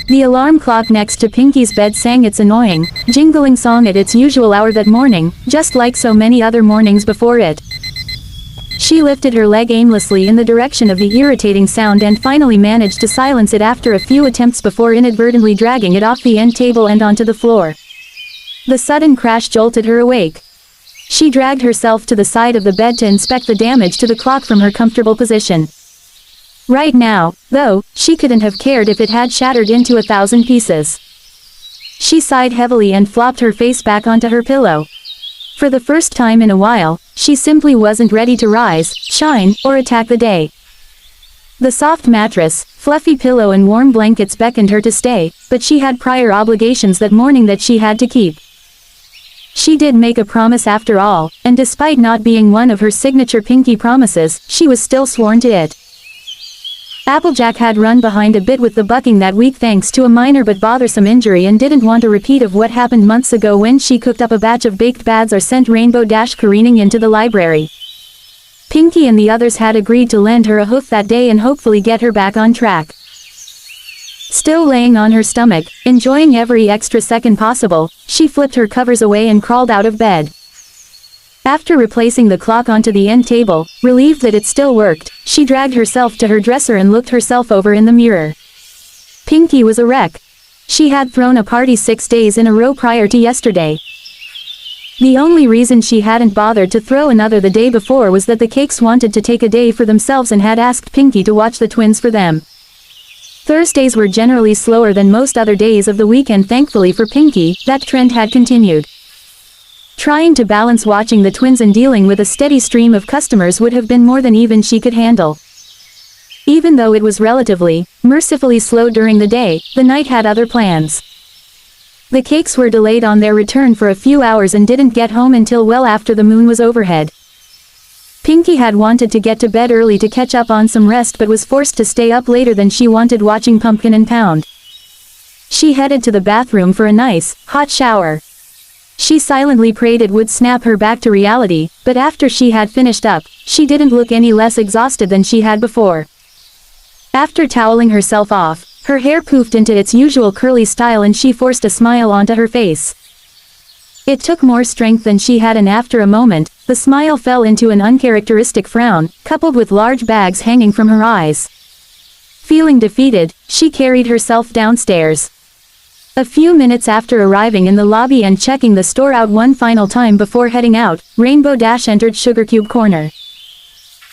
The alarm clock next to Pinky's bed sang its annoying, jingling song at its usual hour that morning, just like so many other mornings before it. She lifted her leg aimlessly in the direction of the irritating sound and finally managed to silence it after a few attempts before inadvertently dragging it off the end table and onto the floor. The sudden crash jolted her awake. She dragged herself to the side of the bed to inspect the damage to the clock from her comfortable position. Right now, though, she couldn't have cared if it had shattered into 1,000 pieces. She sighed heavily and flopped her face back onto her pillow. For the first time in a while, she simply wasn't ready to rise, shine, or attack the day. The soft mattress, fluffy pillow and warm blankets beckoned her to stay, but she had prior obligations that morning that she had to keep. She did make a promise after all, and despite not being one of her signature Pinky promises, she was still sworn to it. Applejack had run behind a bit with the bucking that week thanks to a minor but bothersome injury and didn't want a repeat of what happened months ago when she cooked up a batch of baked bads or sent Rainbow Dash careening into the library. Pinky and the others had agreed to lend her a hoof that day and hopefully get her back on track. Still laying on her stomach, enjoying every extra second possible, she flipped her covers away and crawled out of bed. After replacing the clock onto the end table, relieved that it still worked, she dragged herself to her dresser and looked herself over in the mirror. Pinky was a wreck. She had thrown a party 6 days in a row prior to yesterday. The only reason she hadn't bothered to throw another the day before was that the Cakes wanted to take a day for themselves and had asked Pinky to watch the twins for them. Thursdays were generally slower than most other days of the week and thankfully for Pinky, that trend had continued. Trying to balance watching the twins and dealing with a steady stream of customers would have been more than even she could handle. Even though it was relatively, mercifully slow during the day, the night had other plans. The Cakes were delayed on their return for a few hours and didn't get home until well after the moon was overhead. Pinky had wanted to get to bed early to catch up on some rest but was forced to stay up later than she wanted watching Pumpkin and Pound. She headed to the bathroom for a nice, hot shower. She silently prayed it would snap her back to reality, but after she had finished up, she didn't look any less exhausted than she had before. After toweling herself off, her hair poofed into its usual curly style and she forced a smile onto her face. It took more strength than she had and after a moment, the smile fell into an uncharacteristic frown, coupled with large bags hanging from her eyes. Feeling defeated, she carried herself downstairs. A few minutes after arriving in the lobby and checking the store out one final time before heading out, Rainbow Dash entered Sugarcube Corner.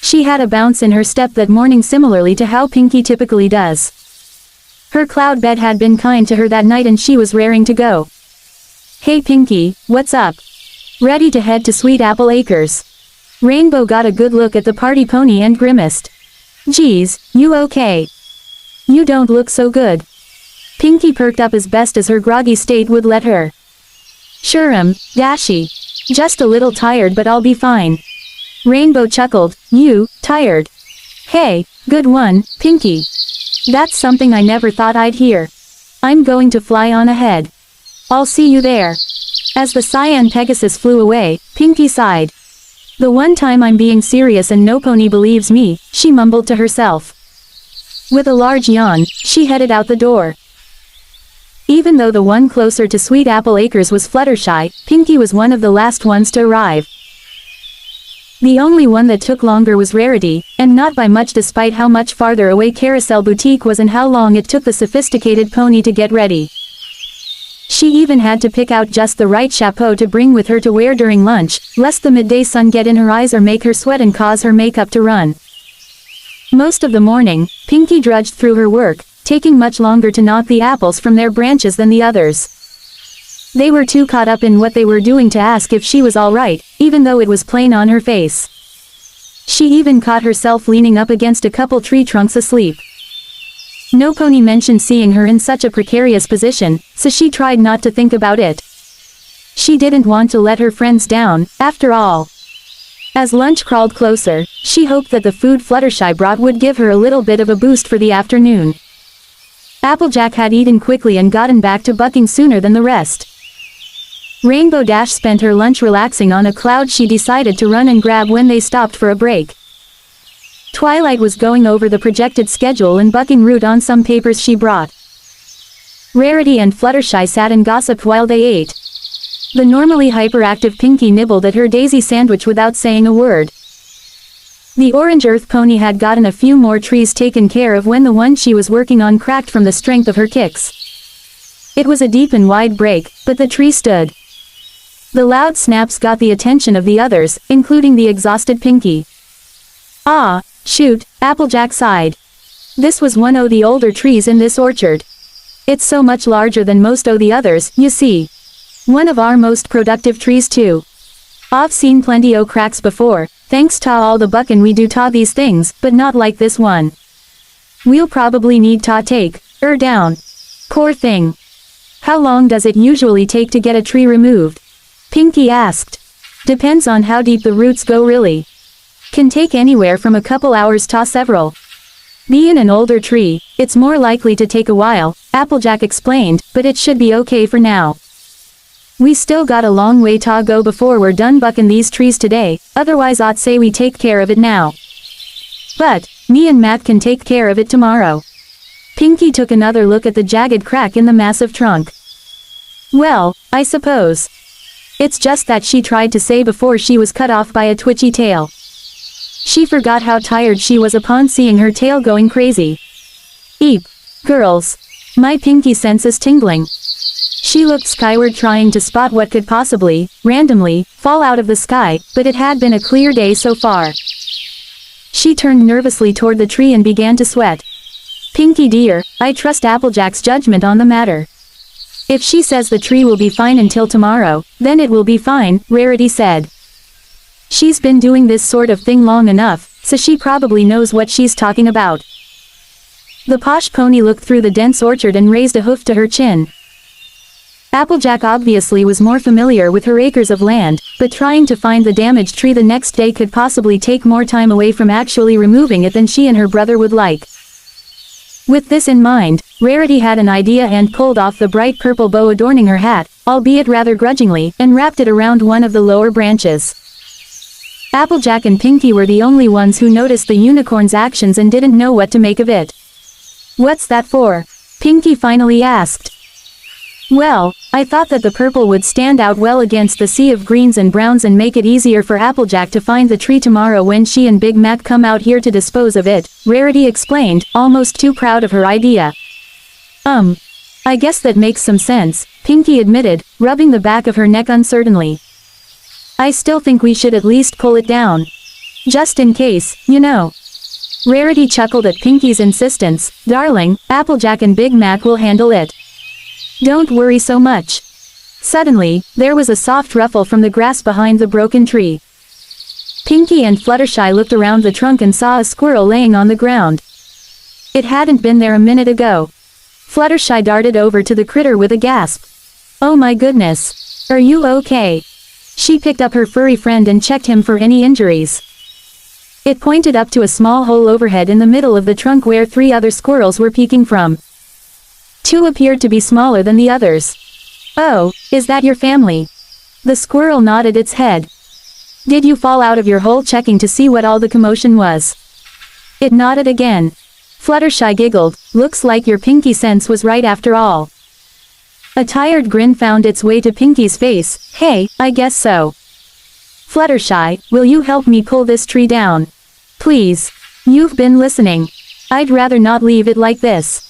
She had a bounce in her step that morning similarly to how Pinky typically does. Her cloud bed had been kind to her that night and she was raring to go. "Hey Pinky, what's up? Ready to head to Sweet Apple Acres?" Rainbow got a good look at the party pony and grimaced. "Geez, you okay? You don't look so good." Pinky perked up as best as her groggy state would let her. "Sure Dashy. Just a little tired but I'll be fine." Rainbow chuckled. "You, tired? Hey, good one, Pinky. That's something I never thought I'd hear. I'm going to fly on ahead. I'll see you there." As the cyan Pegasus flew away, Pinky sighed. "The one time I'm being serious and no pony believes me," she mumbled to herself. With a large yawn, she headed out the door. Even though the one closer to Sweet Apple Acres was Fluttershy, Pinky was one of the last ones to arrive. The only one that took longer was Rarity, and not by much despite how much farther away Carousel Boutique was and how long it took the sophisticated pony to get ready. She even had to pick out just the right chapeau to bring with her to wear during lunch, lest the midday sun get in her eyes or make her sweat and cause her makeup to run. Most of the morning, Pinky drudged through her work, taking much longer to knock the apples from their branches than the others. They were too caught up in what they were doing to ask if she was all right, even though it was plain on her face. She even caught herself leaning up against a couple tree trunks asleep. No pony mentioned seeing her in such a precarious position, so she tried not to think about it. She didn't want to let her friends down, after all. As lunch crawled closer, she hoped that the food Fluttershy brought would give her a little bit of a boost for the afternoon. Applejack had eaten quickly and gotten back to bucking sooner than the rest. Rainbow Dash spent her lunch relaxing on a cloud she decided to run and grab when they stopped for a break. Twilight was going over the projected schedule and bucking route on some papers she brought. Rarity and Fluttershy sat and gossiped while they ate. The normally hyperactive Pinky nibbled at her daisy sandwich without saying a word. The orange earth pony had gotten a few more trees taken care of when the one she was working on cracked from the strength of her kicks. It was a deep and wide break, but the tree stood. The loud snaps got the attention of the others, including the exhausted Pinky. Ah, shoot, Applejack sighed. This was one of the older trees in this orchard. It's so much larger than most of the others, you see. One of our most productive trees too. I've seen plenty o' cracks before, thanks to all the buckin' we do to these things, but not like this one. We'll probably need to take her down. Poor thing. How long does it usually take to get a tree removed? Pinky asked. Depends on how deep the roots go really. Can take anywhere from a couple hours to several. Being an older tree, it's more likely to take a while, Applejack explained, but it should be okay for now. We still got a long way to go before we're done bucking these trees today, otherwise I'd say we take care of it now. But, me and Matt can take care of it tomorrow. Pinky took another look at the jagged crack in the massive trunk. Well, I suppose. It's just that she tried to say before she was cut off by a twitchy tail. She forgot how tired she was upon seeing her tail going crazy. Eep. Girls. My Pinky sense is tingling. She looked skyward trying to spot what could possibly, randomly, fall out of the sky, but it had been a clear day so far. She turned nervously toward the tree and began to sweat. Pinky dear, I trust Applejack's judgment on the matter. If she says the tree will be fine until tomorrow, then it will be fine, Rarity said. She's been doing this sort of thing long enough, so she probably knows what she's talking about. The posh pony looked through the dense orchard and raised a hoof to her chin. Applejack obviously was more familiar with her acres of land, but trying to find the damaged tree the next day could possibly take more time away from actually removing it than she and her brother would like. With this in mind, Rarity had an idea and pulled off the bright purple bow adorning her hat, albeit rather grudgingly, and wrapped it around one of the lower branches. Applejack and Pinky were the only ones who noticed the unicorn's actions and didn't know what to make of it. What's that for? Pinky finally asked. Well, I thought that the purple would stand out well against the sea of greens and browns and make it easier for Applejack to find the tree tomorrow when she and Big Mac come out here to dispose of it, Rarity explained, almost too proud of her idea. I guess that makes some sense, Pinky admitted, rubbing the back of her neck uncertainly. I still think we should at least pull it down. Just in case, you know. Rarity chuckled at Pinky's insistence. Darling, Applejack and Big Mac will handle it. Don't worry so much. Suddenly, there was a soft ruffle from the grass behind the broken tree. Pinky and Fluttershy looked around the trunk and saw a squirrel laying on the ground. It hadn't been there a minute ago. Fluttershy darted over to the critter with a gasp. Oh my goodness. Are you okay? She picked up her furry friend and checked him for any injuries. It pointed up to a small hole overhead in the middle of the trunk where 3 other squirrels were peeking from. 2 appeared to be smaller than the others. Oh, is that your family? The squirrel nodded its head. Did you fall out of your hole checking to see what all the commotion was? It nodded again. Fluttershy giggled, looks like your Pinky sense was right after all. A tired grin found its way to Pinky's face. Hey, I guess so. Fluttershy, will you help me pull this tree down? Please. You've been listening. I'd rather not leave it like this.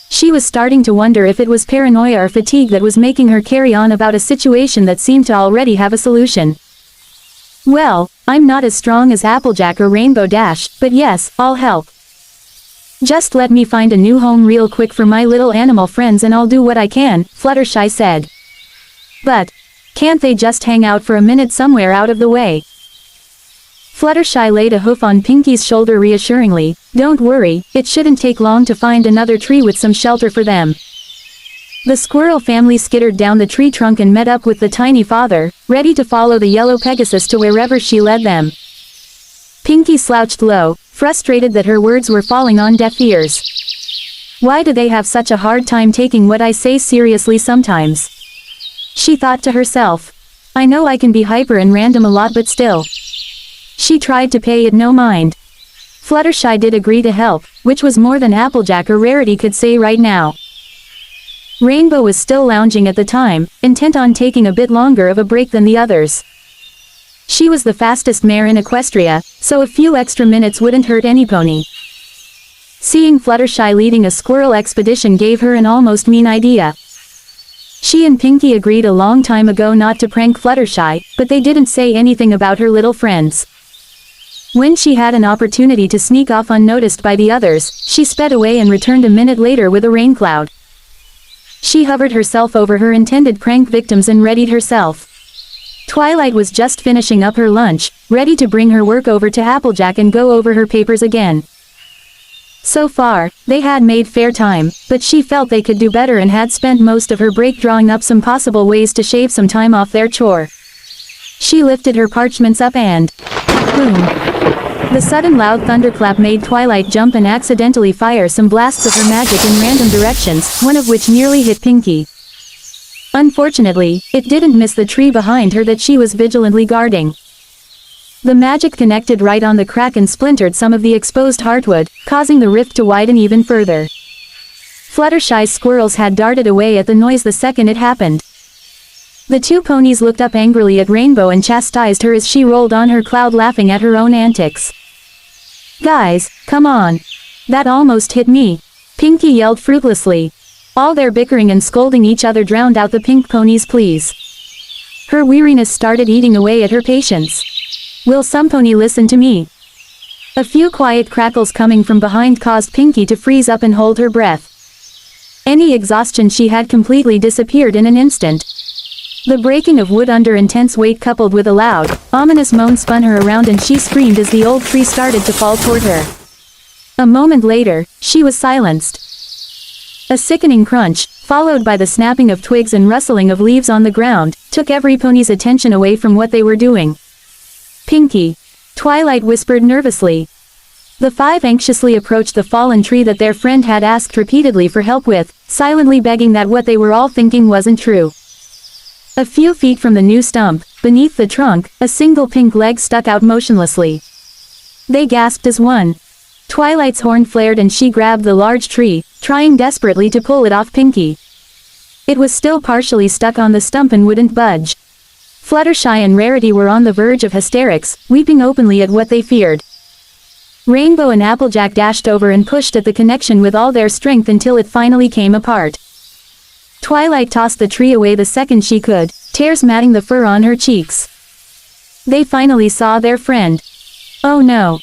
She was starting to wonder if it was paranoia or fatigue that was making her carry on about a situation that seemed to already have a solution. Well, I'm not as strong as Applejack or Rainbow Dash, but yes, I'll help. Just let me find a new home real quick for my little animal friends and I'll do what I can, Fluttershy said. But, can't they just hang out for a minute somewhere out of the way? Fluttershy laid a hoof on Pinky's shoulder reassuringly. Don't worry, it shouldn't take long to find another tree with some shelter for them. The squirrel family skittered down the tree trunk and met up with the tiny father, ready to follow the yellow Pegasus to wherever she led them. Pinky slouched low, frustrated that her words were falling on deaf ears. Why do they have such a hard time taking what I say seriously sometimes? She thought to herself. I know I can be hyper and random a lot but still. She tried to pay it no mind. Fluttershy did agree to help, which was more than Applejack or Rarity could say right now. Rainbow was still lounging at the time, intent on taking a bit longer of a break than the others. She was the fastest mare in Equestria, so a few extra minutes wouldn't hurt any pony. Seeing Fluttershy leading a squirrel expedition gave her an almost mean idea. She and Pinkie agreed a long time ago not to prank Fluttershy, but they didn't say anything about her little friends. When she had an opportunity to sneak off unnoticed by the others, she sped away and returned a minute later with a rain cloud. She hovered herself over her intended prank victims and readied herself. Twilight was just finishing up her lunch, ready to bring her work over to Applejack and go over her papers again. So far, they had made fair time, but she felt they could do better and had spent most of her break drawing up some possible ways to shave some time off their chore. She lifted her parchments up and... boom! The sudden loud thunderclap made Twilight jump and accidentally fire some blasts of her magic in random directions, one of which nearly hit Pinkie. Unfortunately, it didn't miss the tree behind her that she was vigilantly guarding. The magic connected right on the crack and splintered some of the exposed heartwood, causing the rift to widen even further. Fluttershy's squirrels had darted away at the noise the second it happened. The two ponies looked up angrily at Rainbow and chastised her as she rolled on her cloud laughing at her own antics. "Guys, come on. That almost hit me," Pinkie yelled fruitlessly. All their bickering and scolding each other drowned out the pink pony's pleas. Her weariness started eating away at her patience. "Will some pony listen to me?" A few quiet crackles coming from behind caused Pinkie to freeze up and hold her breath. Any exhaustion she had completely disappeared in an instant. The breaking of wood under intense weight coupled with a loud, ominous moan spun her around and she screamed as the old tree started to fall toward her. A moment later, she was silenced. A sickening crunch, followed by the snapping of twigs and rustling of leaves on the ground, took every pony's attention away from what they were doing. "Pinkie," Twilight whispered nervously. The five anxiously approached the fallen tree that their friend had asked repeatedly for help with, silently begging that what they were all thinking wasn't true. A few feet from the new stump, beneath the trunk, a single pink leg stuck out motionlessly. They gasped as one. Twilight's horn flared and she grabbed the large tree, trying desperately to pull it off Pinkie. It was still partially stuck on the stump and wouldn't budge. Fluttershy and Rarity were on the verge of hysterics, weeping openly at what they feared. Rainbow and Applejack dashed over and pushed at the connection with all their strength until it finally came apart. Twilight tossed the tree away the second she could, tears matting the fur on her cheeks. They finally saw their friend. "Oh no,"